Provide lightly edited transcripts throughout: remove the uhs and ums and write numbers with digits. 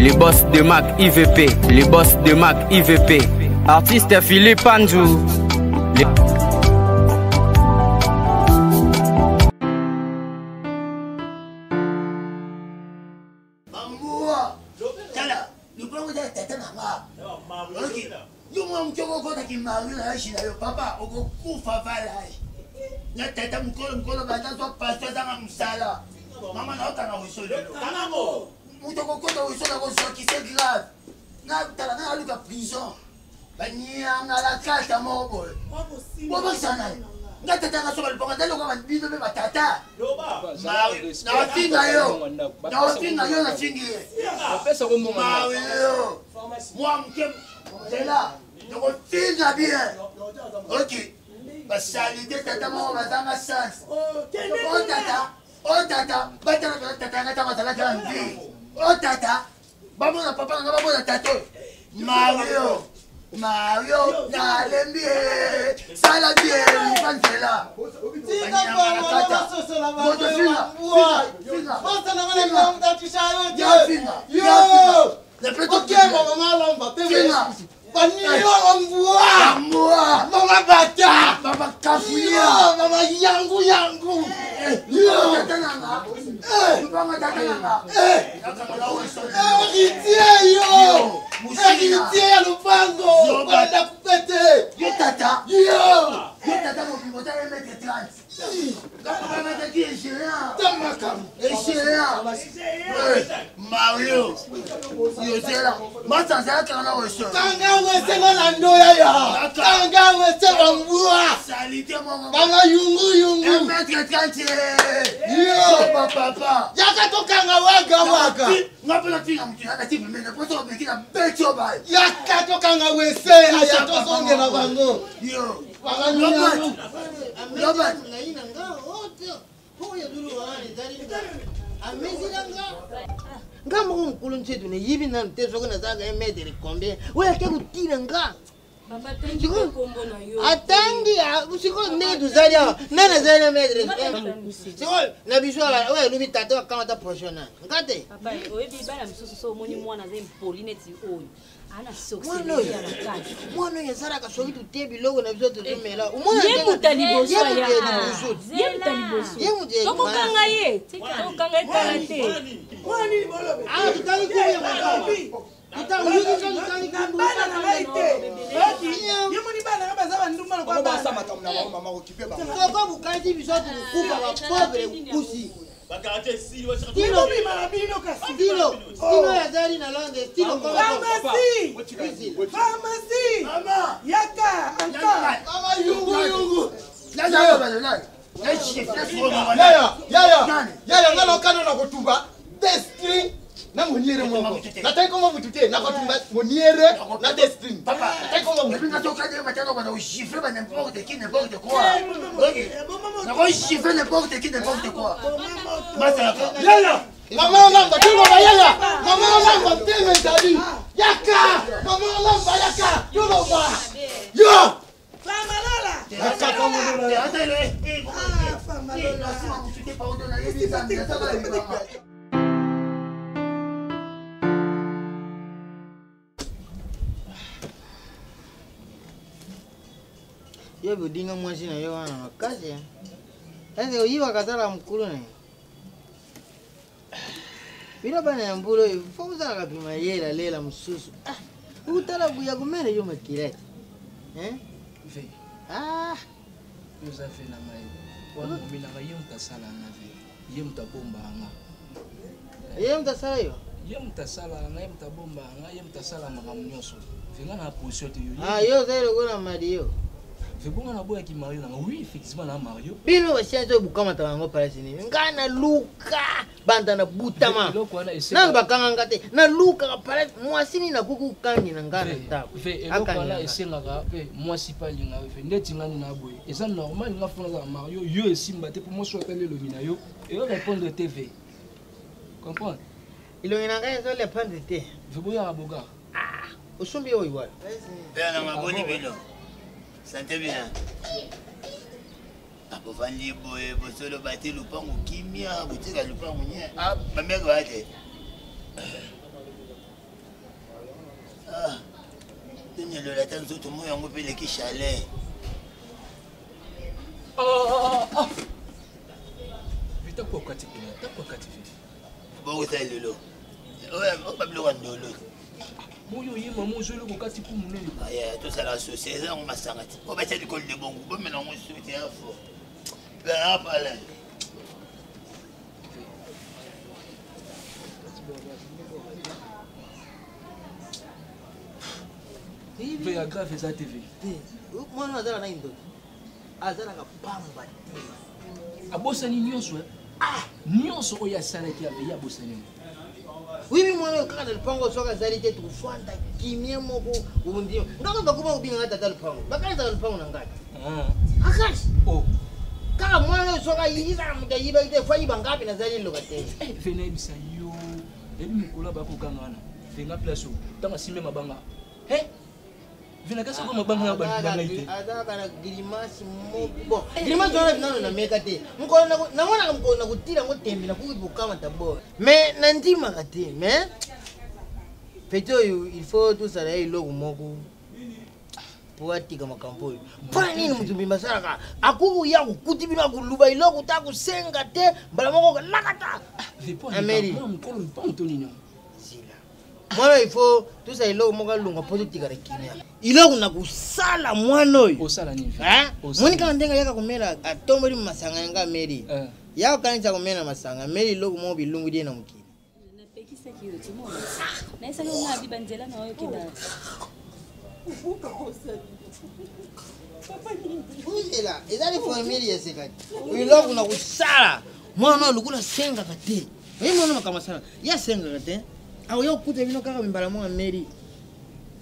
les boss de Mac IVP, les boss de Mac IVP. Artiste Philippe Andrew. Papa, on coupe la tête à mon col, pasteur dans un sala. Maman, n'a reçu le qui c'est grave. N'a pas prison. La carte à mon bol. Pourquoi ça n'a pas sur le bord de l'eau, ma tata. Moi, c'est là. Donc, on va bien. Ok. Parce que les tata, on va dans ma sens. Oh, tata. Oh, tata. Maman, papa, on va voir tata. Mario, n'allez bien. Ça la bien, il va être là. Mama bata, mama kafuya, mama yangu. Mario, papa. Yakatokanga waga. Ngapela tinga mtuna tipe mena poto bekina becho bai. Yakatokanga wese ayatosonge na bango. Yo. Robert. Ngaina nga oto. Hoya dulu wani dalika. Amezilanga. Ngamba kumkulu nchetu ne yibi na mteso kana zaga emedere kombe. Wewe akekutira nga. Papa tangi kombo na yo. Atangi usiko nedu zalia. Nana zalia medre. Siko na bishwa wewe lubi tato kama ta prochona. Ngate. Papa oyebi bana msusu so moni mwana ze Paulinette oyo. Ana succès ya nakati. Mwana yasara ka soki tutebi logo na biso tulimela. Umona yemutali boso ya. Yemutali. Toko kanga ye. Toko kanga talate. Mwani bolobe. Tutali kuya makabi. Tutali bana na maite. Yemuni bana ngaba zaba ndumana kwa bana. Basa matamuna mama okipe ba. Toko bukaji biso tukufa ba pobre kusi. Bakate silo Stilo bino kasi. Stilo ya zari na longe. Stilo kwa pharmacie. Mama. Yaka. Mama yungu. Laza bana. Yaya ngalo kana na kutumba. Destiny na moniere moko. Nataka kama mtute na kutumba moniere na destiny. Papa, nataka kama mtupinga toka nje matano kwa ushifre ba n'importe qui n'importe quoi. OK. Na kwa ushifre n'importe qui n'importe quoi. Masa. Yaya. Mama lamba tuno ba yaya. Mama lamba teme ndani. Yaka. Mama lamba yaka. Tuno ba. Yo. Fama lola. Yaka kama lola. Hata ile. Fama lola. Sima mtute pa odona yesi zambia saba. Yo budinga mwashi na yo wana makazi. Ese uyiwa katala mkulu na. Bila bana ya mbulo yo fauza kapima yela lela msusu. Utala buya kumene yo makirete. Ve. Yoza fe na mai. Wana mina ga yem tasala na ve. Yem tabomba nga. Yem tasala yo. Yem tasala na yem tabomba nga yem tasala makamnyoso. Vinga na position te yo. Yo zero gona madio. Vibonga na boya ki Mario na oui effectivement na Mario. Bino basianzo bukama tabango parasini. Ngana luka banda na butama. Na bakanga ngate na luka ka parasi mwasini na kuku kangi na ngana ta. Ve elokala esenga ka pe mwasi pali nga ve ndeti ngani na boye. Eza normal nga fona za Mario yo esimba te pour moi soit tele lomina yo et répondre TV. Comprendre? Ilongina ngaya zo le pande te. Viboya aboga. Usumbi yo iwa. Bena maboni bino. Santé bien. Apo fandi boye bosolo bati lupango kimia butika lupango nya. Bamego ate. Tenez-le la tête tout le monde en coupe les qui chalet. Vita kwa kati kuna, ta kwa kati fi. Bon ça est lolo. Ouais, on va bloquer ndolo. Moyo yema mozo le kwa kati pour munene. Ah tout ça la société on m'a sangati. On va faire du col de bon goût, mais non on se fait à fond. Ben pas là. Ve ya grave za TV. Mwana azala na indo. Azala ka pamba te. Abosani nyonso. Nyonso oyo asalaki ave ya bosani. Oui, mwana kaka na lupango soka azali te tukufanda kimia moko ubundi. Ngako bakuma ubinga ngata ta lupango. Bakana lupango na ngati. Akashi. Oh. Kaka mwana soka yiza mudayiba ite fa yiba ngapi na zali lokate. Vena ibisa yo. Ebi mikola bako kangana. Venga place o. Tanga sime mabanga. Vina kasa ko mabanga ya banga ite. Ada kana girimasi mobo. Girimasi wana binano na meka te. Mko na mwana mko na kutira ngo tembi na kukibukama tabo. Me na ndima kate, me. Peto il faut tout ça là iloko moko. Poatika makampo. Pana nini mtumbi masaka? Akuku ya kutibina kuluba iloko ta kusenga te, mbala moko lakata. Ameri. Mko mpanto nini? Mwana il faut tout ça iloko moko lunga poto tikara kimia. Iloko na kusala mwana oyo. Osala nini? Moni kana ndenga yaka kumela atomboli masanga nga Meri. Ya kanisa kumela masanga Meri iloko mo bilungu die na mukili. Na pekisa kiyo timo. Na isa nga bibanzela na oyo kida. Ujela, ezali family yesekati. Iloko na kusala mwana lukula senga kate. Wewe mwana makamasala. Ya senga kate. Awo yo kuta bino kaka mimbala mo Meri.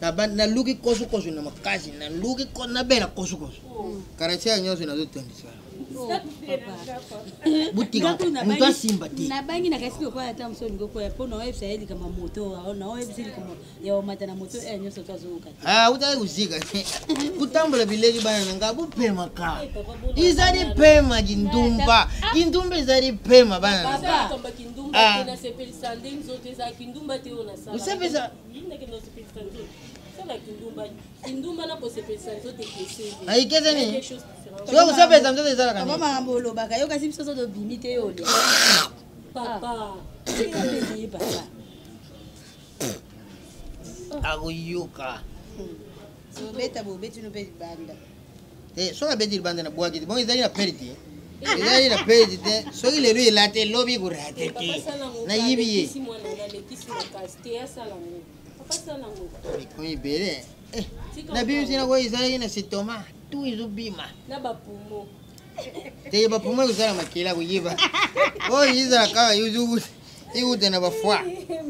Na luki kosu na makasi na luki ko na bela kosu. Karacha nyoso na zote ndisala. Butika mtu simba ti. Na bangi na kasi kwa hata msoni ngoko ya pona website kama moto au na website kama ya mata na moto nyoso twazuka. Utaki kuzika. Kutambula village bana ngabu pema ka. Izali pema jindumba. Jindumba izali pema bana. Kamba kindumba tena sepeli sanding zote za kindumba te ona sala. Usepesa Linda kendo sepeli sanding. Sala kindumba na po sepeli sanding zote kese. Aikeze ni. Sio usepesa mtoto izala kani. Mama ngambolo baka yo kasi bisoso do bimite yo le. Papa. Sikapezi papa. Aguyuka. So beta bo betu no pezi banda. So la beti banda na bwaki. Bon izali na periti. Izali na periti te. So ile lui late lobi kurate te. Na yibiye. Si mwana na lekisi na kaste ya sala ngo. Papa sala ngo. Komi bere. Na bibi sina kwa izali na sitoma. Tu izubima. Na bapumo. Te bapumo uzala makila kuyiba. Oh izala kawa yuzu. Igu tena bafwa.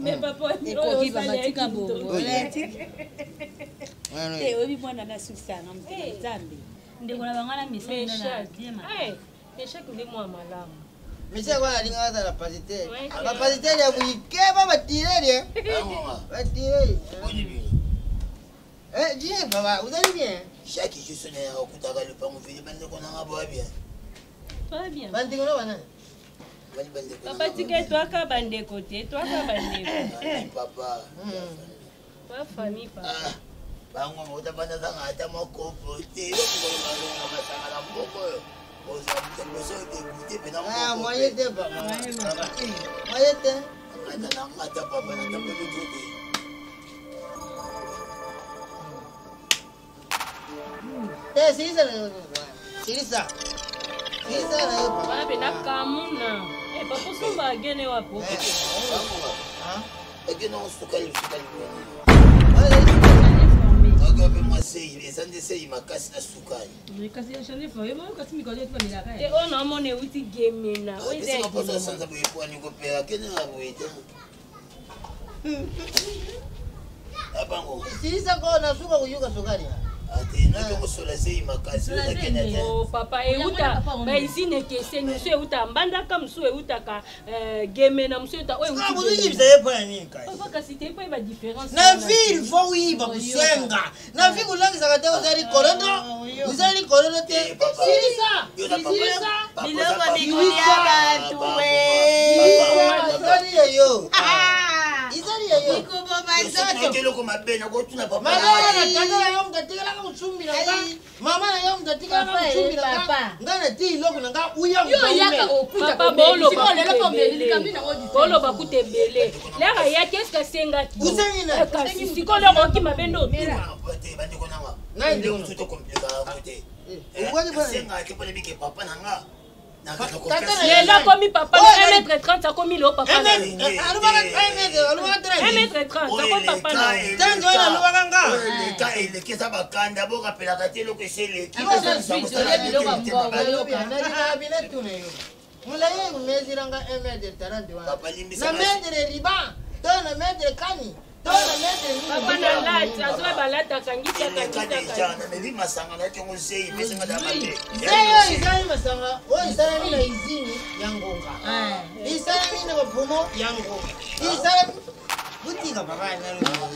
Me papa Eko kiba matika bongo. Bueno. Obi mwana na susana mtende zambi. Ndeko na bangana misana na diema. Mesha kule mwa malamu. Misa kwa linga za la pasite. La pasite ya kuikeba batirere. Batirere. Dis baba, vous allez bien? Chaque jour sonne au kutaka le pango vile bande kona ngabo bien. Très bien. Bandi kono bana. Papa tike toi ka bande côté, toi ka bande. Papa. Toi famille papa. Bango ngota banda za ngata makopo te ko ba na masanga na mboko. Oza mteloso de goûter pena mboko. Moyen de baba. Moyen de. Ngata papa na tapo de goûter. Sirisa. Wapi na kamuna. Papa somba agene wapo. Agene on sukali. Agape mwasei, esande sei makasi na sukali. Kasi ya shane fa, yemo kasi mikole tu milaka. Te ona mone uti game na. Ese maposa sanza boyepo ni kopera kene na boyete. Abango. Sirisa ko na suka kuyuka sukali. Ati nako kosola sei makasi na kene. Oh papa euta ba isine kese nusu euta mbandaka musu euta ka game na musu euta o euta. Vous dites vous avez pas ni kai. Papa kasi te pas ba différence. Na ville faut oui ba kusenga. Na ville kulangi sakate uzali kolodo. Uzali kolodo te. Sirisa. Sirisa. Biloko bikulia bantu we. Izali yo. Izali yo. Ikubo ba nzoto keloko mabe na kotuna papa mama na tata na yo mtatikala ka musumbi na nga mama na yo mtatikala ka musumbi na nga ngana ti loko na nga uya papa bolo bakute bele lera ya qu'est-ce que senga kasi sikolo roki mabendo bande kona nga na ndio mtoto komplika kote senga ke pole bike papa na nga Là, comme papa, 1m30, ça comme il est papa. 1m30, ça comme papa. Papa na lati, azwa balata kangisa kangisa. Meli masanga na tongo sei, mesenga da mate. Sei isani masanga, o isani na izini yangonga. Isani na bapumo yangonga. Isani butika papa na lo.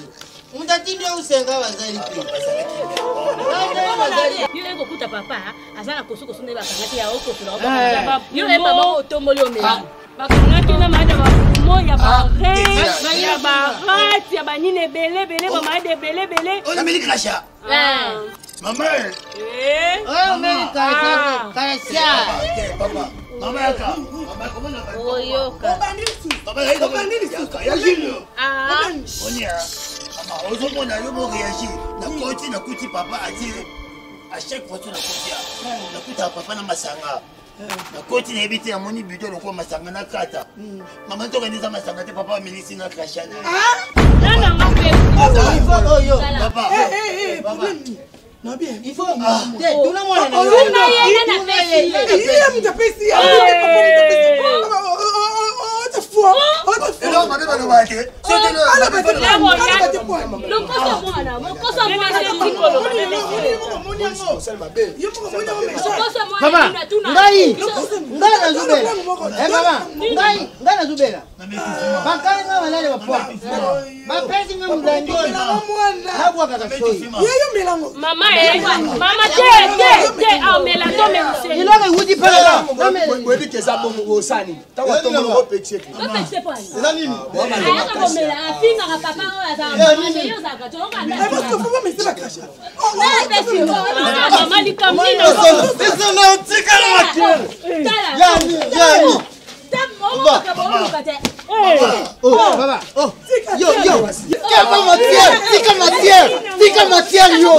Mutatindo usenga bazali pe. Yo eko kuta papa, azala kosoko sonde bakangati ya oko tula. Yo e papa otomboli omeli. Bakangaki na mada bapumo ya bare, ya barati, ya banine bele bele, bamade bele bele. On a mis crachat. Maman. Oh meli kasia. Papa. Maman yaka. Maman comment on va? Oyoka. Papa yaka. Ya jino. Onia. Maman, ozomona yo mo réagir. Na kuti papa atire. À chaque fois tu na kuti. Na kuta papa na masanga. Na koti na ebiti ya moni buto lokwa masanga na kata. Mama to kanisa masanga te papa milisi na krashana. Nana ngape. Papa. Papa. Non bien. Il faut tout le monde Mama, mama, te, ah, mais la tombe est il aurait vous dit pas là. Non mais vous dites que ça bon au sani. T'as quoi ton numéro pexé. C'est pas. c'est ça nini. Aya ka bomela afinga ka papa oya za. Yo za ka toka na. Parce que faut pas me faire cacher. maman likamina. C'est na utika na makere. Yani. Oh baba. Oh. Yo. Tika matière yo.